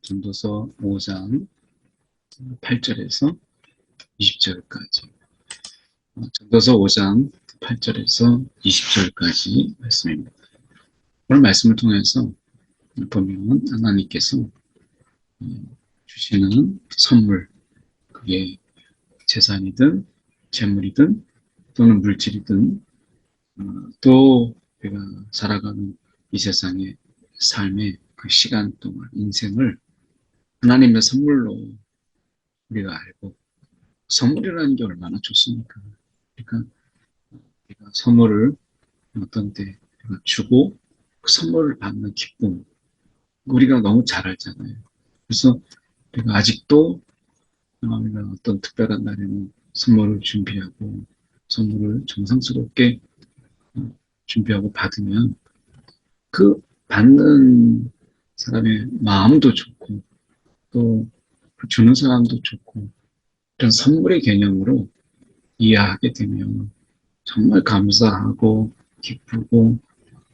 전도서 5장 8절에서 20절까지. 전도서 5장 8절에서 20절까지 말씀입니다. 오늘 말씀을 통해서 보면 하나님께서 주시는 선물, 그게 재산이든 재물이든 또는 물질이든 또 우리가 살아가는 이 세상의 삶의 그 시간 동안 인생을 하나님의 선물로 우리가 알고, 선물이라는 게 얼마나 좋습니까? 그러니까 우리가 선물을 어떤 때 주고 그 선물을 받는 기쁨, 우리가 너무 잘 알잖아요. 그래서 우리가 아직도 우리가 어떤 특별한 날에는 선물을 준비하고 선물을 정성스럽게 준비하고 받으면 그 받는 사람의 마음도 좋고 또 그 주는 사람도 좋고, 이런 선물의 개념으로 이해하게 되면 정말 감사하고 기쁘고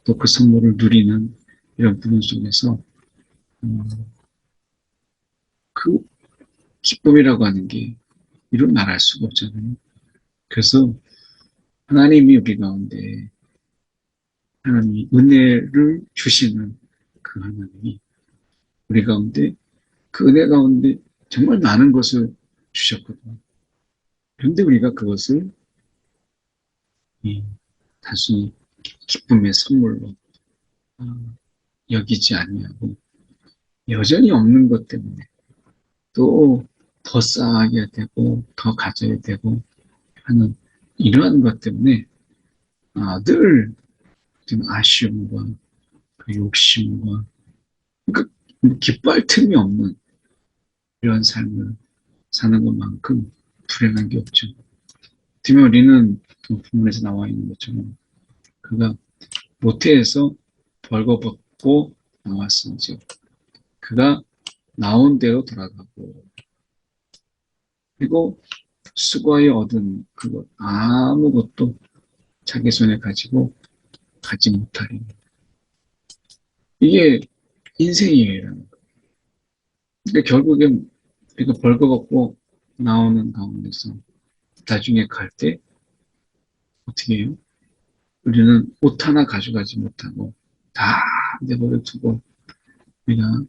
또 그 선물을 누리는 이런 부분 속에서 그 기쁨이라고 하는 게 이루 말할 수가 없잖아요. 그래서 하나님이 우리 가운데 하나님이 은혜를 주시는 그 하나님이 우리 가운데 그 은혜 가운데 정말 많은 것을 주셨거든요. 그런데 우리가 그것을 단순히 기쁨의 선물로 여기지 아니하고 여전히 없는 것 때문에 또 더 쌓아야 되고 더 가져야 되고 하는 이러한 것 때문에 늘 좀 아쉬움과 그 욕심과, 그러니까 기뻐할 틈이 없는 이런 삶을 사는 것만큼 불행한 게 없죠. 디모리는 본문에서 나와 있는 것처럼 그가 모태에서 벌거벗고 나왔은지 그가 나온 대로 돌아가고, 그리고 수고하여 얻은 그것 아무것도 자기 손에 가지고 가지 못하리. 이게 인생이에요. 그러니까 결국엔 우리가 벌거벗고 나오는 가운데서 나중에 갈 때 어떻게 해요? 우리는 옷 하나 가져가지 못하고 다 내버려 두고 우리가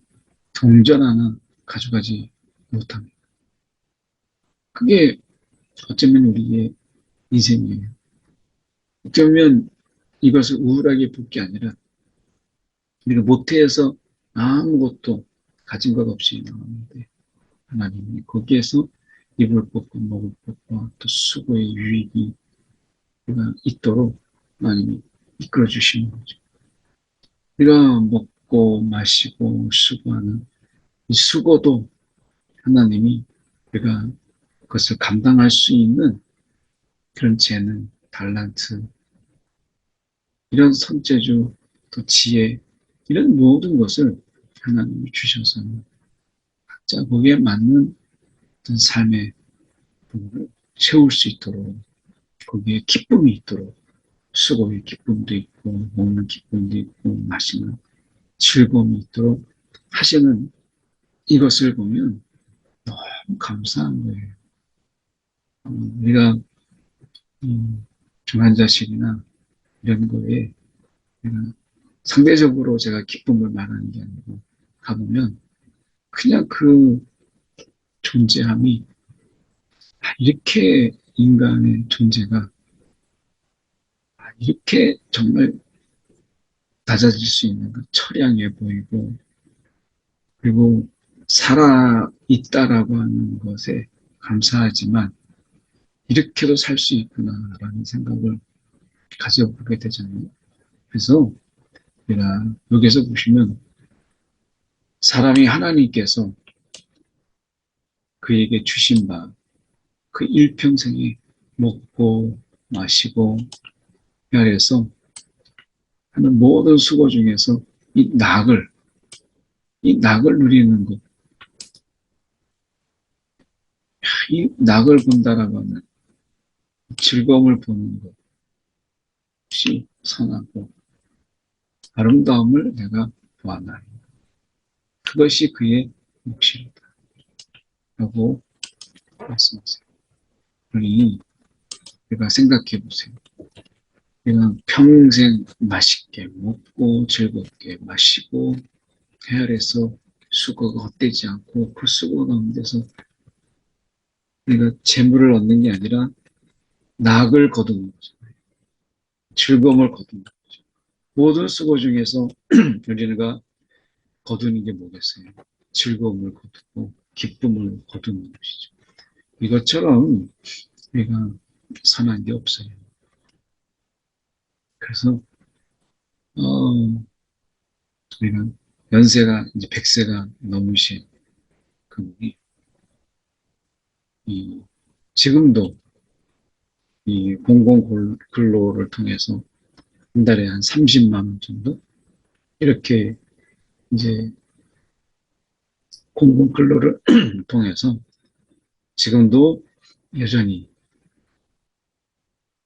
동전 하나 가져가지 못합니다. 그게 어쩌면 우리의 인생이에요. 어쩌면 이것을 우울하게 볼 게 아니라 우리가 모태에서 아무것도 가진 것 없이 나왔는데 하나님이 거기에서 입을 뽑고 먹을 뽑고 또 수고의 유익이 우리가 있도록 하나님이 이끌어 주시는 거죠. 우리가 먹고 마시고 수고하는 이 수고도 하나님이 우리가 그것을 감당할 수 있는 그런 재능, 달란트, 이런 손재주, 또 지혜, 이런 모든 것을 하나님이 주셔서 각자 거기에 맞는 어떤 삶의 부분을 채울 수 있도록, 거기에 기쁨이 있도록, 수고의 기쁨도 있고 먹는 기쁨도 있고 마시는 즐거움이 있도록 하시는 이것을 보면 너무 감사한 거예요. 우리가 중환자실이나 이런 거에 상대적으로 제가 기쁨을 말하는 게 아니고 가보면 그냥 그 존재함이 이렇게 인간의 존재가 이렇게 정말 낮아질 수 있는 것, 처량해 보이고, 그리고 살아있다라고 하는 것에 감사하지만 이렇게도 살 수 있구나라는 생각을 가져보게 되잖아요. 그래서 우리가 여기서 보시면 사람이 하나님께서 그에게 주신 바 그 일평생에 먹고 마시고 해서 하는 모든 수고 중에서 이 낙을 누리는 것, 이 낙을 본다라고 하는 즐거움을 보는 것이 선하고 아름다움을 내가 보았나니 그것이 그의 몫이다. 라고 말씀하세요. 그러니 우리가 생각해 보세요. 우리가 평생 맛있게 먹고 즐겁게 마시고 헤아려서 수고가 헛되지 않고 그 수고 가운데서 우리가 재물을 얻는 게 아니라 낙을 거두는 거죠. 즐거움을 거두는 거죠. 모든 수고 중에서 우리가 거두는 게 뭐겠어요? 즐거움을 거두고 기쁨을 거두는 것이죠. 이것처럼 우리가 선한 게 없어요. 그래서 우리가 연세가 이제 100세가 넘으신 그분이 지금도 이 공공근로를 통해서 한 달에 한 30만 원 정도 이렇게 이제 공공근로를 통해서 지금도 여전히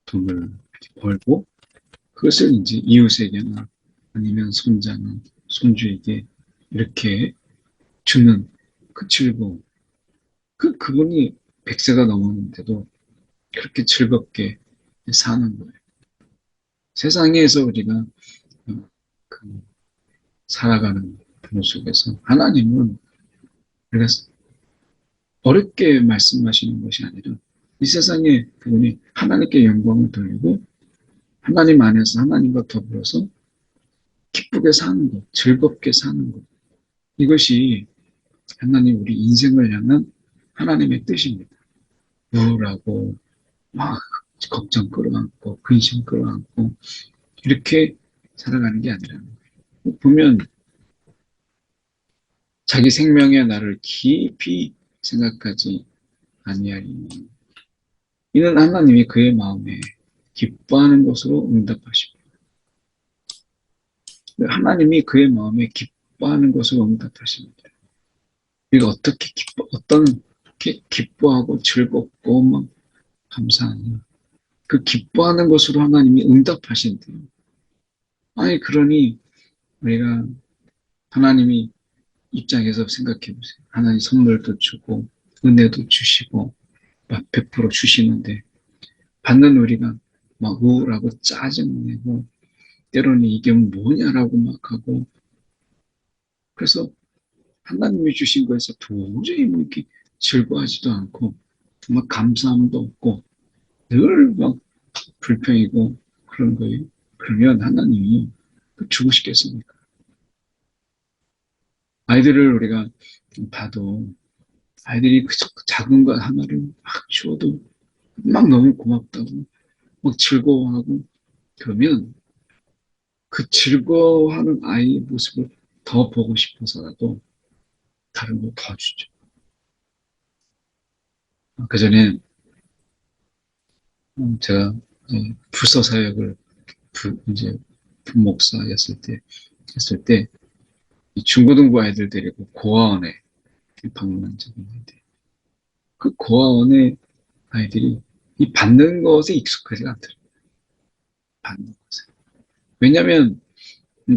돈을 벌고 그것을 이제 이웃에게나 아니면 손자나 손주에게 이렇게 주는 그 즐거움. 그분이 100세가 넘었는데도 그렇게 즐겁게 사는 거예요. 세상에서 우리가 그 살아가는 모습에서 하나님은 우리가 어렵게 말씀하시는 것이 아니라 이 세상에 그분이 하나님께 영광을 돌리고 하나님 안에서 하나님과 더불어서 기쁘게 사는 것, 즐겁게 사는 것. 이것이 하나님 우리 인생을 향한 하나님의 뜻입니다. 우울하고 막 걱정 끌어안고 근심 끌어안고 이렇게 살아가는 게 아니라는 거예요. 보면 자기 생명의 날을 깊이 생각하지 아니하리니 이는 하나님이 그의 마음에 기뻐하는 것으로 응답하십니다. 하나님이 그의 마음에 기뻐하는 것으로 응답하십니다. 우리가 어떻게 기뻐하고 즐겁고 막 감사하냐. 그 기뻐하는 것으로 하나님이 응답하신대요. 아니, 그러니 우리가 하나님이 입장에서 생각해 보세요. 하나님 선물도 주고, 은혜도 주시고, 막 베풀어 주시는데, 받는 우리가 막 우울하고 짜증내고, 때로는 이게 뭐냐라고 막 하고, 그래서 하나님이 주신 거에서 도저히 뭐 이렇게 즐거워하지도 않고, 막 감사함도 없고, 늘 막 불평이고 그런 거예요. 그러면 하나님이 죽으시겠습니까? 아이들을 우리가 봐도 아이들이 그 작은 것 하나를 막 주어도 막 너무 고맙다고 막 즐거워하고 그러면 그 즐거워하는 아이의 모습을 더 보고 싶어서라도 다른 거 더 주죠. 그 전에 제가 부서 사역을 이제 부목사였을 때 했을 때 중고등부 아이들 데리고 고아원에 방문한 적이 있는데 그 고아원의 아이들이 이 받는 것에 익숙하지가 않더라고요. 받는 것에. 왜냐하면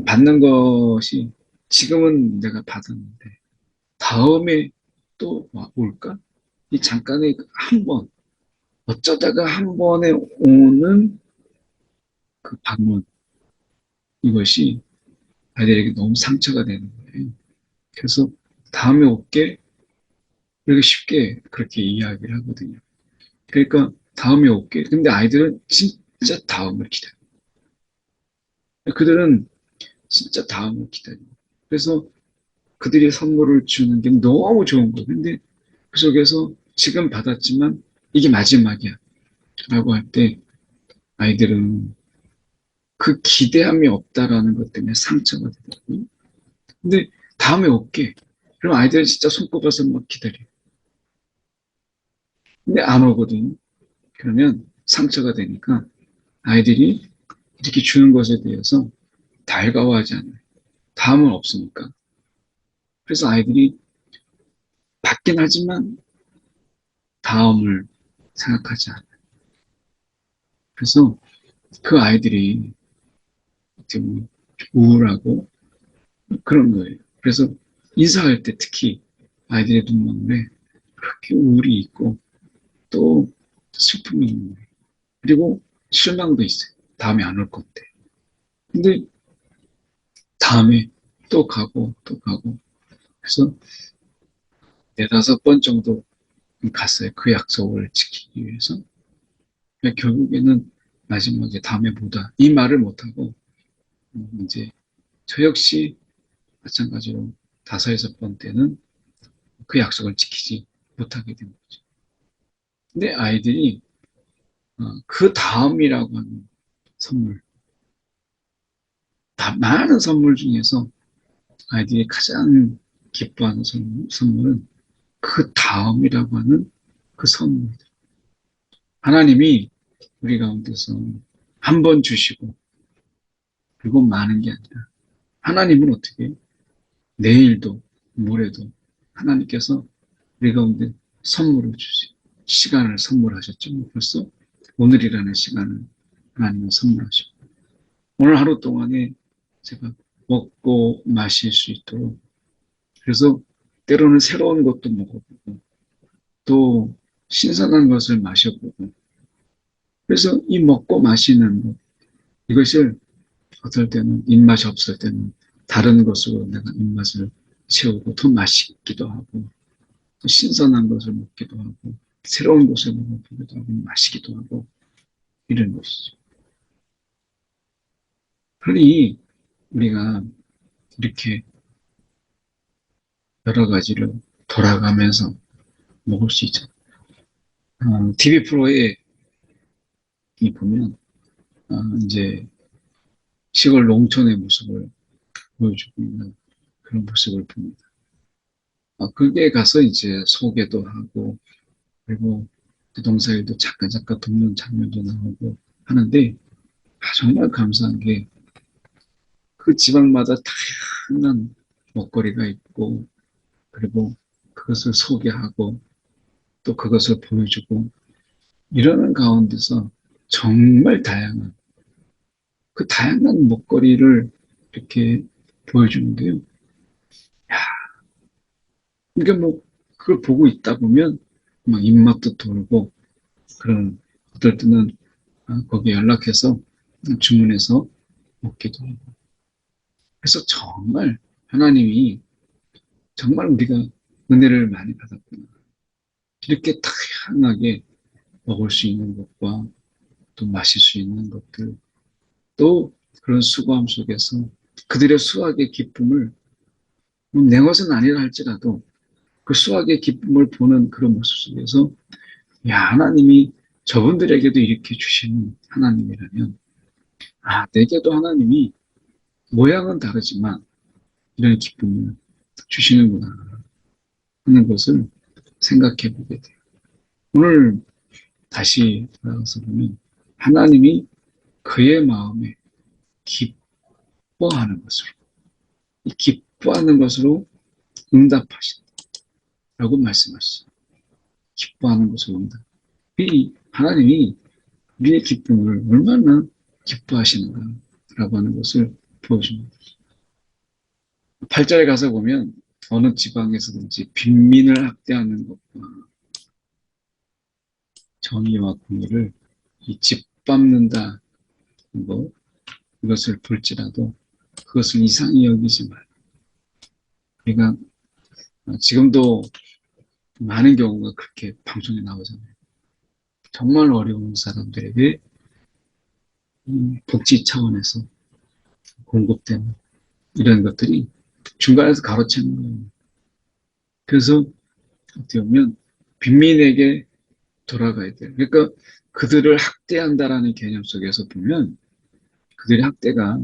받는 것이 지금은 내가 받았는데 다음에 또 올까? 이 잠깐의 한 번, 어쩌다가 한 번에 오는 그 방문, 이것이 아이들에게 너무 상처가 되는 거예요. 그래서 다음에 올게 이렇게 쉽게 그렇게 이야기를 하거든요. 그러니까 다음에 올게. 근데 아이들은 진짜 다음을 기다려요. 그들은 진짜 다음을 기다려요. 그래서 그들이 선물을 주는 게 너무 좋은 거예요. 근데 그 속에서 지금 받았지만 이게 마지막이야. 라고 할 때 아이들은 그 기대함이 없다라는 것 때문에 상처가 되더라고요. 근데 다음에 올게. 그럼 아이들은 진짜 손꼽아서 막 기다려요. 근데 안 오거든요. 그러면 상처가 되니까 아이들이 이렇게 주는 것에 대해서 달가워하지 않아요. 다음은 없으니까. 그래서 아이들이 받긴 하지만 다음을 생각하지 않아요. 그래서 그 아이들이 좀 우울하고 그런 거예요. 그래서 인사할 때 특히 아이들의 눈망울에 그렇게 우울이 있고 또 슬픔이 있는 거예요. 그리고 실망도 있어요. 다음에 안 올 건데. 근데 다음에 또 가고 또 가고 그래서 네다섯 번 정도 갔어요. 그 약속을 지키기 위해서. 결국에는 마지막에 다음에 보다 이 말을 못하고 이제 저 역시 마찬가지로 다섯 여섯 번 때는 그 약속을 지키지 못하게 된 거죠. 근데 아이들이 그 다음이라고 하는 선물, 많은 선물 중에서 아이들이 가장 기뻐하는 선물은 그 다음이라고 하는 그 선물. 하나님이 우리 가운데서 한 번 주시고 그리고 많은 게 아니라 하나님은 어떻게 내일도 모레도 하나님께서 우리 가운데 선물을 주세요. 시간을 선물하셨죠. 벌써 오늘이라는 시간을 하나님은 선물하셨고 오늘 하루 동안에 제가 먹고 마실 수 있도록 그래서 때로는 새로운 것도 먹어보고 또 신선한 것을 마셔보고 그래서 이 먹고 마시는 것 이것을 어떨 때는 입맛이 없을 때는 다른 것으로 내가 입맛을 채우고 더 맛있기도 하고 또 신선한 것을 먹기도 하고 새로운 것을 먹어보기도 하고 마시기도 하고 이런 것이죠. 그러니 우리가 이렇게 여러 가지를 돌아가면서 먹을 수 있죠. TV 프로에 보면 이제 시골 농촌의 모습을 보여주고 있는 그런 모습을 봅니다. 그게 가서 이제 소개도 하고 그리고 농사일도 잠깐 잠깐 돕는 장면도 나오고 하는데 정말 감사한 게 그 지방마다 다양한 먹거리가 있고 그리고 그것을 소개하고 또 그것을 보여주고 이러는 가운데서 정말 다양한 그 다양한 먹거리를 이렇게 보여주는데요. 야, 그러니까 뭐 그걸 보고 있다 보면 막 입맛도 돌고 그런 어떨 때는 거기 연락해서 주문해서 먹기도 하고 그래서 정말 하나님이 정말 우리가 은혜를 많이 받았구나. 이렇게 다양하게 먹을 수 있는 것과 또 마실 수 있는 것들 또 그런 수고함 속에서 그들의 수확의 기쁨을 내 것은 아니라 할지라도 그 수확의 기쁨을 보는 그런 모습 속에서 야 하나님이 저분들에게도 이렇게 주시는 하나님이라면 내게도 하나님이 모양은 다르지만 이런 기쁨을 주시는구나 하는 것을 생각해 보게 돼요. 오늘 다시 돌아가서 보면 하나님이 그의 마음에 기뻐하는 것으로 기뻐하는 것으로 응답하신다라고 말씀하시죠. 기뻐하는 것으로 응답. 이 하나님이 우리의 기쁨을 얼마나 기뻐하시는가라고 하는 것을 보여줍니다. 8절에 가서 보면 어느 지방에서든지 빈민을 학대하는 것과 정의와 공의를 짓밟는다 뭐 이것을 볼지라도 그것을 이상히 여기지 말고 우리가 지금도 많은 경우가 그렇게 방송에 나오잖아요. 정말 어려운 사람들에게 복지 차원에서 공급되는 이런 것들이 중간에서 가로채는 거예요. 그래서 어떻게 보면 빈민에게 돌아가야 돼요. 그러니까 그들을 학대한다라는 개념 속에서 보면 그들의 학대가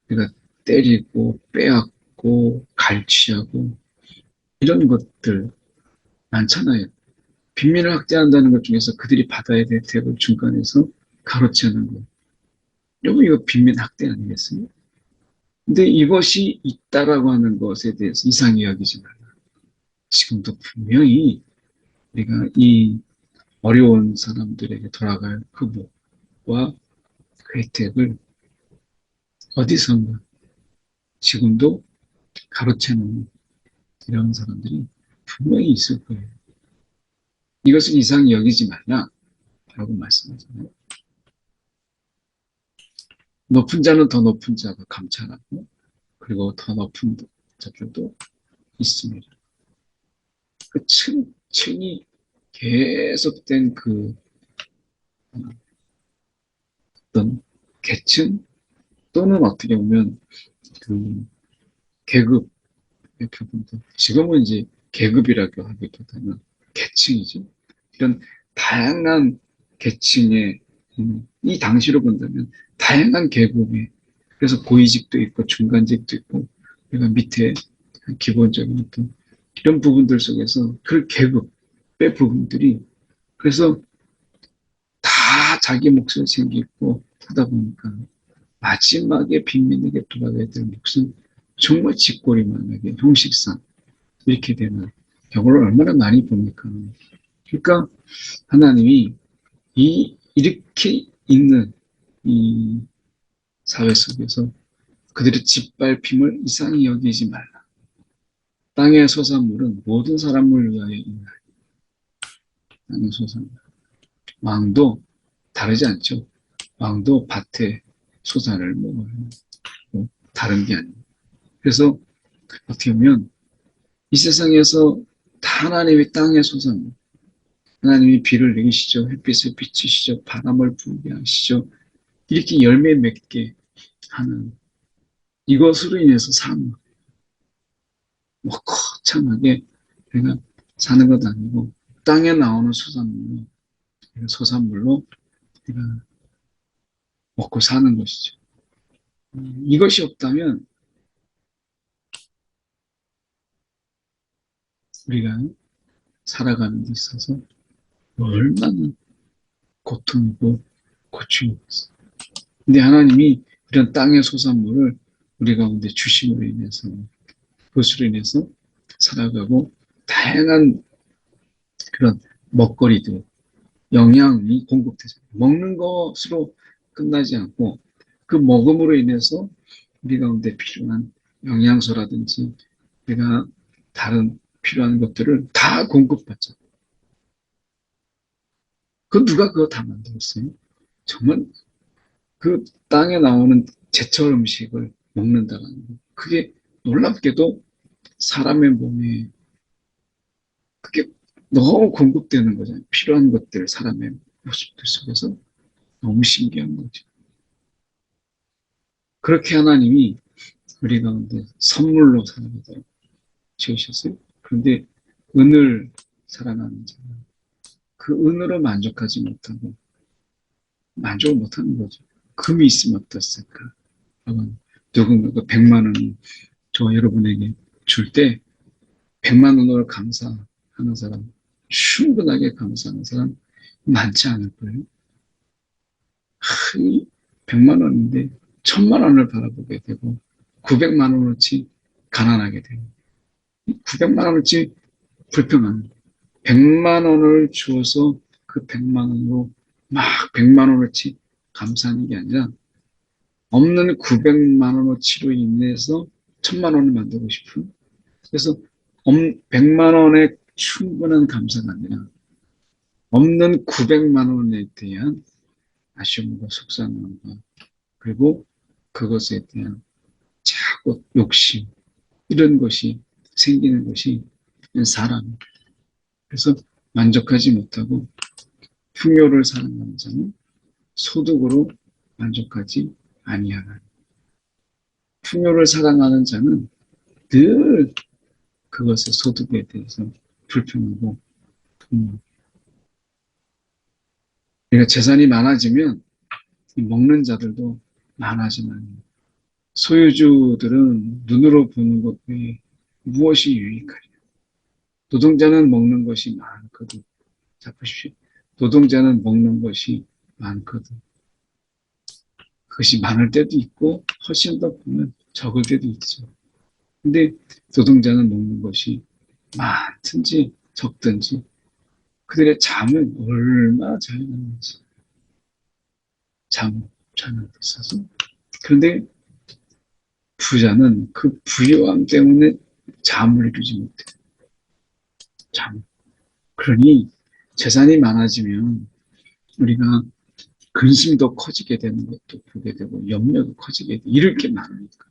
그러니까 때리고 빼앗고 갈취하고 이런 것들 많잖아요. 빈민을 학대한다는 것 중에서 그들이 받아야 될 혜택을 중간에서 가로채는 거. 여러분 이거 빈민 학대 아니겠어요? 근데 이것이 있다라고 하는 것에 대해서 이상히 여기지 말라. 지금도 분명히 우리가 이 어려운 사람들에게 돌아갈 그 복과 그 혜택을 어디선가 지금도 가로채는 이런 사람들이 분명히 있을 거예요. 이것을 이상히 여기지 말라라고 말씀하잖아요. 높은 자는 더 높은 자가 감찰하고 그리고 더 높은 자들도 있습니다. 그 층이 계속된 그 어떤 계층 또는 어떻게 보면 그 계급의 부분도 지금은 이제 계급이라고 하기보다는 계층이죠. 이런 다양한 계층의 이 당시로 본다면 다양한 계급의 그래서 고위직도 있고 중간직도 있고 그러니까 밑에 기본적인 어떤 이런 부분들 속에서 그 계급의 부분들이 그래서 다 자기 몫을 챙기고 하다 보니까 마지막에 빈민에게 돌아가야 될 몫은 정말 쥐꼬리만하게 형식상 이렇게 되는 경우를 얼마나 많이 봅니까? 그러니까 하나님이 이렇게 있는 이 사회 속에서 그들의 짓밟힘을 이상히 여기지 말라. 땅의 소산물은 모든 사람을 위하여 있나니. 땅의 소산물. 왕도 다르지 않죠. 왕도 밭에 소산을 먹어요. 다른 게 아니에요. 그래서 어떻게 보면 이 세상에서 다 하나님이 땅의 소산물, 하나님이 비를 내리시죠. 햇빛을 비추시죠. 바람을 불게 하시죠. 이렇게 열매 맺게 하는 이것으로 인해서 삶, 뭐 거창하게 내가 사는 것 아니고 땅에 나오는 소산물로 내가 먹고 사는 것이죠. 이것이 없다면 우리가 살아가는 데 있어서 얼마나 고통이고 고충이겠어요. 근데 하나님이 이런 땅의 소산물을 우리 가운데 주심으로 인해서 그것으로 인해서 살아가고 다양한 그런 먹거리들, 영양이 공급되죠. 먹는 것으로 끝나지 않고 그 먹음으로 인해서 우리 가운데 필요한 영양소라든지 우리가 다른 필요한 것들을 다 공급받죠. 그 누가 그거 다 만들었어요? 정말 그 땅에 나오는 제철 음식을 먹는다는 거. 그게 놀랍게도 사람의 몸에 그게 너무 공급되는 거잖아요. 필요한 것들, 사람의 모습들 속에서 너무 신기한 거죠. 그렇게 하나님이 우리 가운데 선물로 살아가도록 지으셨어요. 그런데 은을 사랑하는 자는 그 은으로 만족하지 못하고 만족을 못하는 거죠. 금이 있으면 어떻을까? 누군가가 100만 원을 저 여러분에게 줄 때 100만 원으로 감사하는 사람, 충분하게 감사하는 사람 많지 않을 거예요. 100만 원인데 1000만 원을 바라보게 되고 900만 원어치 가난하게 되고 900만 원어치 불평하는 100만 원을 주어서 그 100만 원으로 막 100만 원어치 감사하는 게 아니라 없는 900만 원어치로 인해서 1000만 원을 만들고 싶은 그래서 100만 원에 충분한 감사가 아니라 없는 900만 원에 대한 아쉬움과 속상함과 그리고 그것에 대한 자꾸 욕심 이런 것이 생기는 것이 사람. 그래서 만족하지 못하고 풍요를 사랑하는 자는 소득으로 만족하지 아니하나니. 풍요를 사랑하는 자는 늘 그것의 소득에 대해서 불평하고 그러니까 재산이 많아지면 먹는 자들도 많아지는 소유주들은 눈으로 보는 것 외에 무엇이 유익하냐. 노동자는 먹는 것이 많거든. 자, 보십시오. 노동자는 먹는 것이 많거든. 그것이 많을 때도 있고 훨씬 더 보면 적을 때도 있죠. 근데 노동자는 먹는 것이 많든지 적든지 그들의 잠은 얼마나 잘 자는지 자는 데 있어서 그런데 부자는 그 부유함 때문에 잠을 이루지 못해. 잠. 그러니 재산이 많아지면 우리가 근심도 커지게 되는 것도 보게 되고 염려도 커지게 되고 이럴 게 많으니까.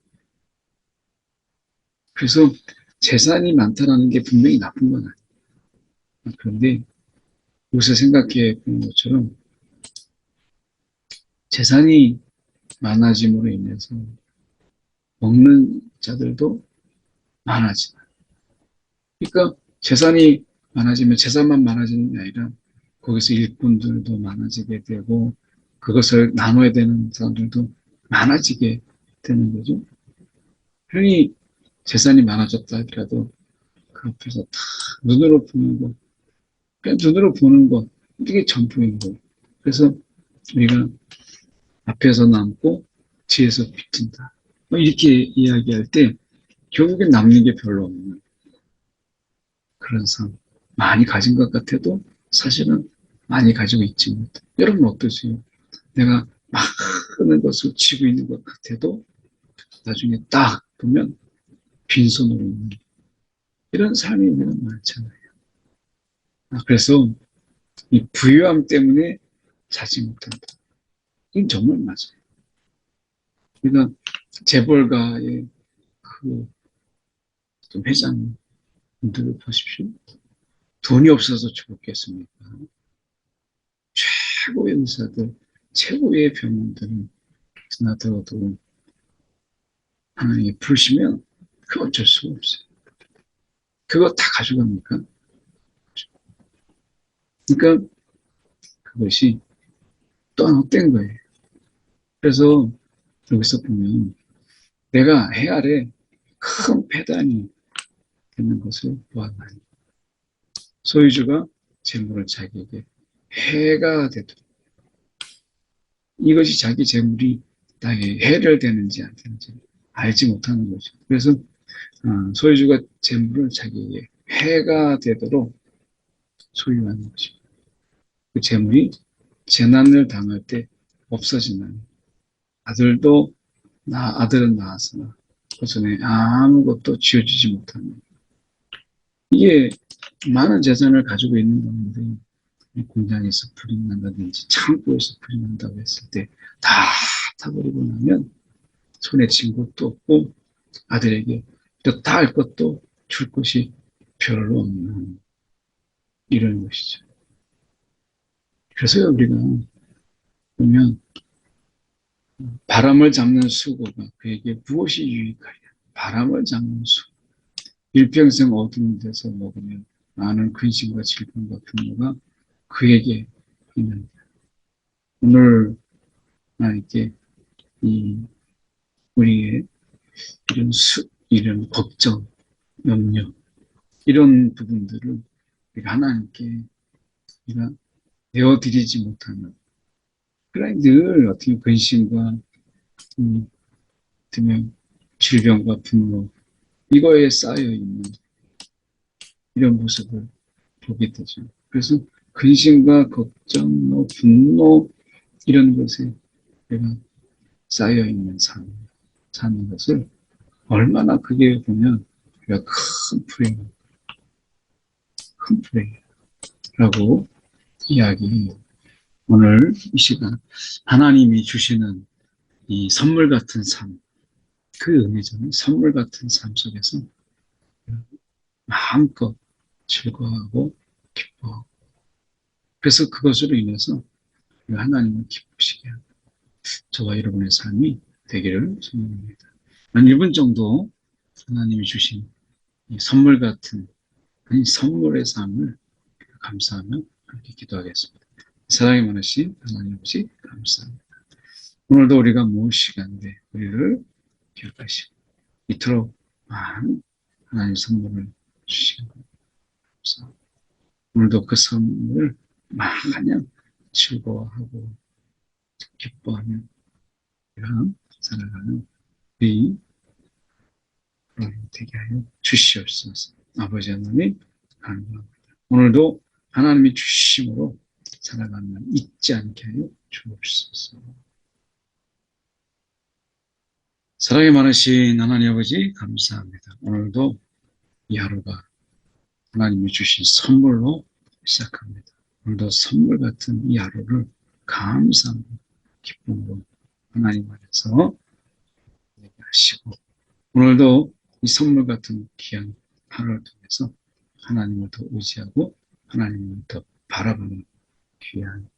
그래서 재산이 많다라는 게 분명히 나쁜 건 아니에요. 그런데 요새 생각해 본 것처럼 재산이 많아짐으로 인해서 먹는 자들도 많아진다. 그러니까 재산이 많아지면 재산만 많아지는 게 아니라 거기서 일꾼들도 많아지게 되고 그것을 나눠야 되는 사람들도 많아지게 되는 거죠. 흔히 재산이 많아졌다 하더라도 그 앞에서 다 눈으로 보는 것, 그냥 눈으로 보는 것, 이게 전부인 거예요. 그래서 우리가 앞에서 남고 뒤에서 비친다. 뭐 이렇게 이야기할 때 결국엔 남는 게 별로 없는 그런 삶. 많이 가진 것 같아도 사실은 많이 가지고 있지 못해. 여러분 어떠세요? 내가 많은 것을 쥐고 있는 것 같아도 나중에 딱 보면 빈손으로 있는 이런 삶이 우리는 많잖아요. 그래서 이 부유함 때문에 자지 못한다. 이건 정말 맞아요. 그러니까 재벌가의 그 회장님들을 보십시오. 돈이 없어서 죽었겠습니까? 최고의 의사들, 최고의 병원들은 드나들어도 하나님이 부르시면 그 어쩔 수가 없어요. 그거 다 가져갑니까? 그러니까 그것이 떠났던 거예요. 그래서 여기서 보면 내가 해 아래 큰 패단이 되는 것을 보았나니 소유주가 재물을 자기에게 해가 되도록 이것이 자기 재물이 나에게 해를 되는지 안 되는지 알지 못하는 거죠. 그래서 소유주가 재물을 자기에게 해가 되도록 소유하는 것입니다. 그 재물이 재난을 당할 때 없어지는 아들은 낳았으나 그 전에 아무것도 쥐어주지 못하는 이게 많은 재산을 가지고 있는 건데 공장에서 불이 난다든지 창고에서 불이 난다고 했을 때 다 타버리고 나면 손에 쥔 것도 없고 아들에게 다 할 것도 줄 것이 별로 없는 이런 것이죠. 그래서 우리가 보면 바람을 잡는 수고가 그에게 무엇이 유익하냐. 바람을 잡는 수고. 일평생 어두운 데서 먹으면 많은 근심과 질병과 분노가 그에게 있는 오늘 나에게 이 우리의 이런 걱정, 염려 이런 부분들을 우리가 하나님께 우리가 내어드리지 못하는 그러니 늘 어떻게 근심과 어떻게 질병과 분노 이거에 쌓여 있는 이런 모습을 보게 되죠. 그래서 근심과 걱정, 분노 이런 것에 내가 쌓여 있는 삶 사는 것을 얼마나 그게 보면 우리가 큰 불행이라고 이야기 오늘 이 시간 하나님이 주시는 이 선물 같은 삶, 그 의미잖아요. 선물 같은 삶 속에서 마음껏 즐거워하고 기뻐하고 그래서 그것으로 인해서 하나님을 기쁘시게 하는 저와 여러분의 삶이 되기를 소원합니다. 한 1분 정도 하나님이 주신 이 선물 같은 이 선물의 삶을 감사하며 함께 기도하겠습니다. 사랑이 많으신 하나님 아버지 감사합니다. 오늘도 우리가 무엇이간데 우리를 기억하시고 이토록 많은 하나님 선물을 주시는 것 감사합니다. 오늘도 그 선물을 마냥 즐거워하고 기뻐하며 살아가는 우리 되게 하여 주시옵소서. 아버지 하나님 감사합니다. 오늘도 하나님이 주심으로 살아가는 날 잊지 않게 하여 주옵소서. 사랑이 많으신 하나님 아버지 감사합니다. 오늘도 이 하루가 하나님이 주신 선물로 시작합니다. 오늘도 선물 같은 이 하루를 감사하고 기쁨으로 하나님 안에서 얘기하시고 오늘도 이 선물 같은 귀한 하루를 통해서 하나님을 더 의지하고 하나님을 더 바라보는 귀한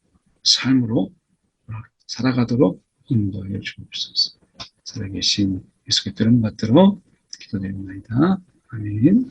삶으로 살아가도록 인도하여 주옵소서. 살아계신 예수께 들은 받들어 기도드립니다. 아멘.